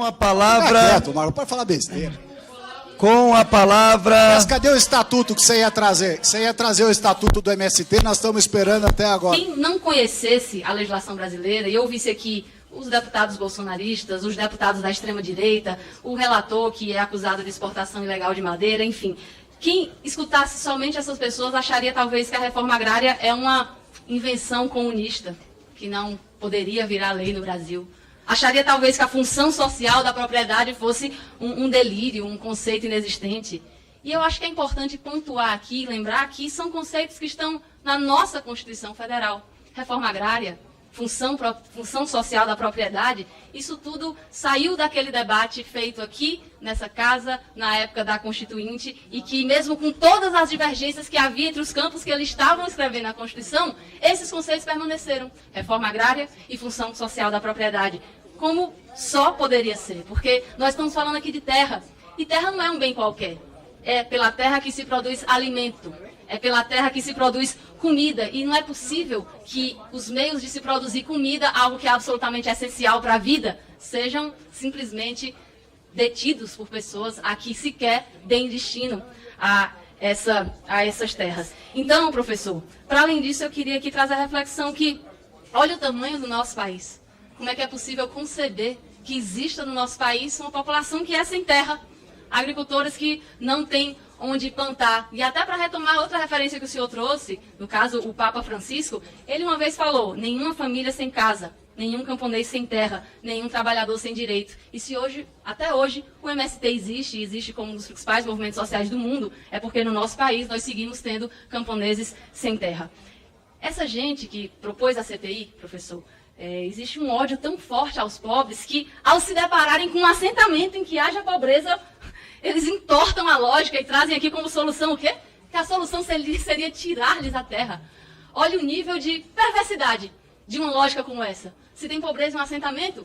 a palavra... Fica quieto, Marcon, pode falar besteira. Com a palavra... Mas cadê o estatuto que você ia trazer? Você ia trazer o estatuto do MST, nós estamos esperando até agora. Quem não conhecesse a legislação brasileira e ouvisse aqui os deputados bolsonaristas, os deputados da extrema-direita, o relator que é acusado de exportação ilegal de madeira, enfim. Quem escutasse somente essas pessoas acharia talvez que a reforma agrária é uma invenção comunista, que não poderia virar lei no Brasil. Acharia talvez que a função social da propriedade fosse um delírio, um conceito inexistente. E eu acho que é importante pontuar aqui, lembrar que são conceitos que estão na nossa Constituição Federal. Reforma agrária, função social da propriedade, isso tudo saiu daquele debate feito aqui nessa casa, na época da Constituinte, e que mesmo com todas as divergências que havia entre os campos que eles estavam escrevendo na Constituição, esses conceitos permaneceram. Reforma agrária e função social da propriedade. Como só poderia ser, porque nós estamos falando aqui de terra, e terra não é um bem qualquer. É pela terra que se produz alimento, é pela terra que se produz comida, e não é possível que os meios de se produzir comida, algo que é absolutamente essencial para a vida, sejam simplesmente detidos por pessoas a que sequer deem destino a essas terras. Então, professor, para além disso, eu queria aqui trazer a reflexão que, olha o tamanho do nosso país. Como é que é possível conceber que exista no nosso país uma população que é sem terra, agricultores que não têm onde plantar. E até para retomar outra referência que o senhor trouxe, no caso o Papa Francisco, ele uma vez falou, nenhuma família sem casa, nenhum camponês sem terra, nenhum trabalhador sem direito. E se hoje, até hoje, o MST existe como um dos principais movimentos sociais do mundo, é porque no nosso país nós seguimos tendo camponeses sem terra. Essa gente que propôs a CPI, professor, existe um ódio tão forte aos pobres que, ao se depararem com um assentamento em que haja pobreza, eles entortam a lógica e trazem aqui como solução o quê? Que a solução seria tirar-lhes a terra. Olha o nível de perversidade de uma lógica como essa. Se tem pobreza em um assentamento,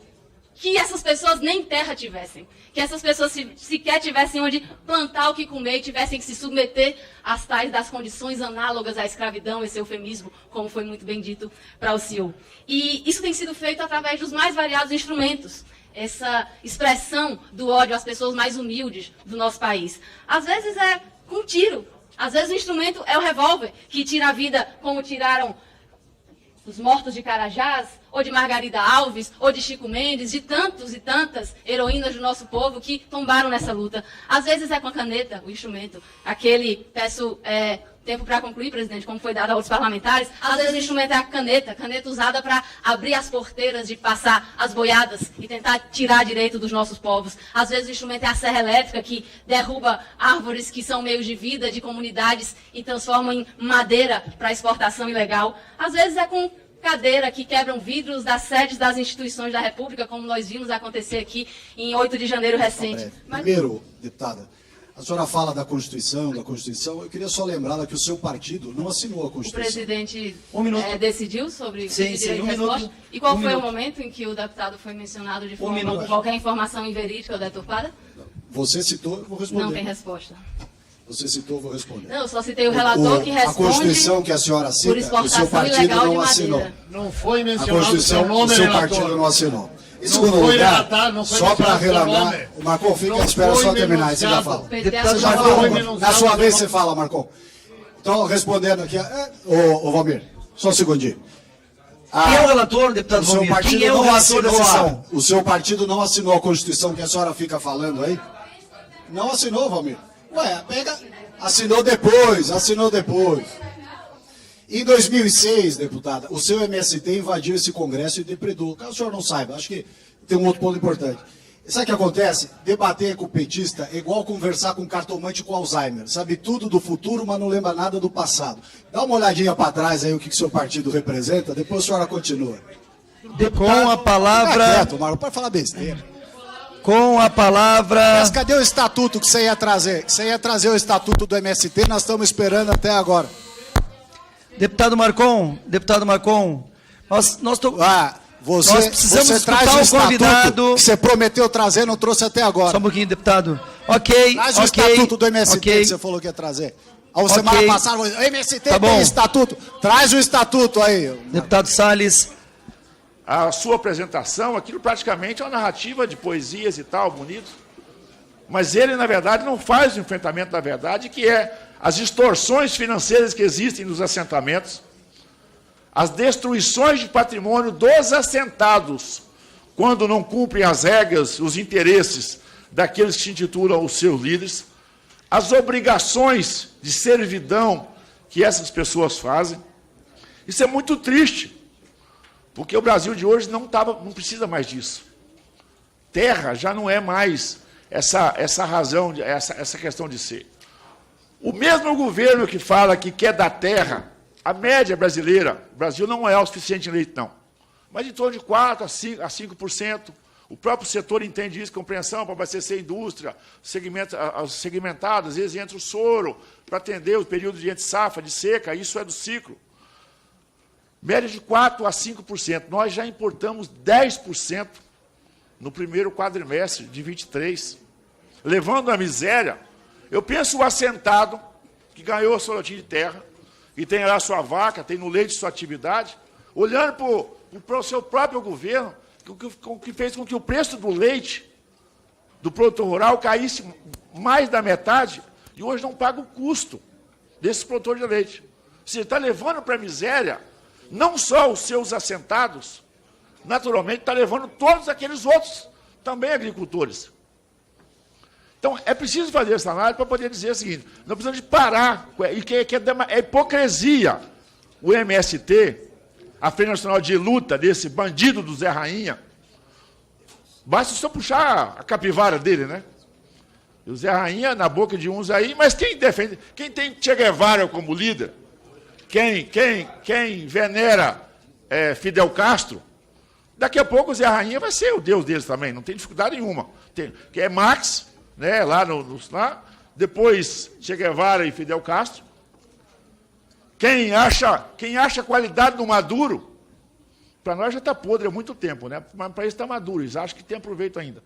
que essas pessoas nem terra tivessem. Que essas pessoas sequer tivessem onde plantar o que comer e tivessem que se submeter às tais das condições análogas à escravidão, esse eufemismo, como foi muito bem dito para o senhor. E isso tem sido feito através dos mais variados instrumentos. Essa expressão do ódio às pessoas mais humildes do nosso país. Às vezes é com um tiro. Às vezes o instrumento é o revólver, que tira a vida como tiraram os mortos de Carajás, ou de Margarida Alves, ou de Chico Mendes, de tantos e tantas heroínas do nosso povo que tombaram nessa luta. Às vezes é com a caneta, o instrumento. Peço tempo para concluir, presidente, como foi dado a outros parlamentares. Às vezes o instrumento é a caneta usada para abrir as porteiras de passar as boiadas e tentar tirar direito dos nossos povos. Às vezes o instrumento é a serra elétrica, que derruba árvores que são meios de vida de comunidades e transforma em madeira para exportação ilegal. Às vezes é com cadeira que quebram vidros das sedes das instituições da República, como nós vimos acontecer aqui em 8 de janeiro recente. Primeiro, deputada, a senhora fala da Constituição, eu queria só lembrá-la que o seu partido não assinou a Constituição. O presidente decidiu sobre sim, direito de resposta? E qual foi o momento em que o deputado foi mencionado de forma com qualquer informação inverídica ou deturpada? Você citou, eu vou responder. Não tem resposta. Você citou, eu vou responder. Não, eu só citei o relator que responde a Constituição que a senhora cita, por exportação o seu partido ilegal não de assinou. madeira. Não foi A mencionado o seu Constituição, nome, o seu relator. partido não assinou. Em Não segundo foi lugar, relatar, não foi só para mencionado o seu relembrar, nome. o Marcon fica, Não espera foi só terminar, aí você já denunciado. fala. PT Deputado Você já assinou. fala, foi Marcon. denunciado Na sua pelo- vez você fala, Marcon. Então, respondendo aqui, ô Valmir, só um segundinho. Quem é o relator, deputado O seu Valmir? partido Quem é o não relator da assinou sessão? o seu partido não assinou a Constituição que a senhora fica falando aí? Não assinou, Valmir? Ué, assinou depois. Em 2006, deputada, o seu MST invadiu esse Congresso e depredou. Caso o senhor não saiba, acho que tem um outro ponto importante. Sabe o que acontece? Debater com o petista é igual conversar com um cartomante com Alzheimer. Sabe tudo do futuro, mas não lembra nada do passado. Dá uma olhadinha para trás aí o que o seu partido representa, depois a senhora continua. Com a palavra... Fica quieto, Marlon, pode falar besteira. Com a palavra... Mas cadê o estatuto que você ia trazer? Você ia trazer o estatuto do MST, nós estamos esperando até agora. Deputado Marcon, nós Você precisamos traz escutar o o estatuto convidado. que você prometeu trazer, não trouxe até agora. Só um pouquinho, deputado. Ok, Traz o estatuto do MST que você falou que ia trazer. A semana passada, o MST Tá bom. tem estatuto. Traz o estatuto aí. Deputado Salles, a sua apresentação, aquilo praticamente é uma narrativa de poesias e tal, bonito. Mas ele, na verdade, não faz o enfrentamento da verdade, que é as distorções financeiras que existem nos assentamentos, as destruições de patrimônio dos assentados, quando não cumprem as regras, os interesses daqueles que se intitulam os seus líderes, as obrigações de servidão que essas pessoas fazem. Isso é muito triste, porque o Brasil de hoje não precisa mais disso. Terra já não é mais essa razão, essa questão de ser. O mesmo governo que fala que quer dar terra, a média brasileira, o Brasil não é o suficiente em leite, não, mas em torno de 4% a 5%. O próprio setor entende isso, compreensão, para abastecer a indústria, segmentado, às vezes entra o soro, para atender o período de entre-safra, de seca, isso é do ciclo. Média de 4% a 5%. Nós já importamos 10% no primeiro quadrimestre de 23. Levando à miséria, eu penso o assentado, que ganhou a sua lotinha de terra, e tem lá sua vaca, tem no leite sua atividade, olhando para o seu próprio governo, que fez com que o preço do leite do produtor rural caísse mais da metade, e hoje não paga o custo desse produtor de leite. Você está levando para a miséria não só os seus assentados, naturalmente está levando todos aqueles outros, também agricultores. Então, é preciso fazer essa análise para poder dizer o seguinte, nós precisamos de parar, e que é hipocrisia o MST, a Frente Nacional de Luta desse bandido do Zé Rainha. Basta só puxar a capivara dele, né? E o Zé Rainha na boca de uns aí, mas quem defende, quem tem Che Guevara como líder, quem venera Fidel Castro, daqui a pouco o Zé Rainha vai ser o Deus deles também, não tem dificuldade nenhuma. Que é Marx, né, lá depois Che Guevara e Fidel Castro. Quem acha qualidade no Maduro, para nós já está podre há muito tempo, né? Mas para eles está maduro, eles acham que tem proveito ainda.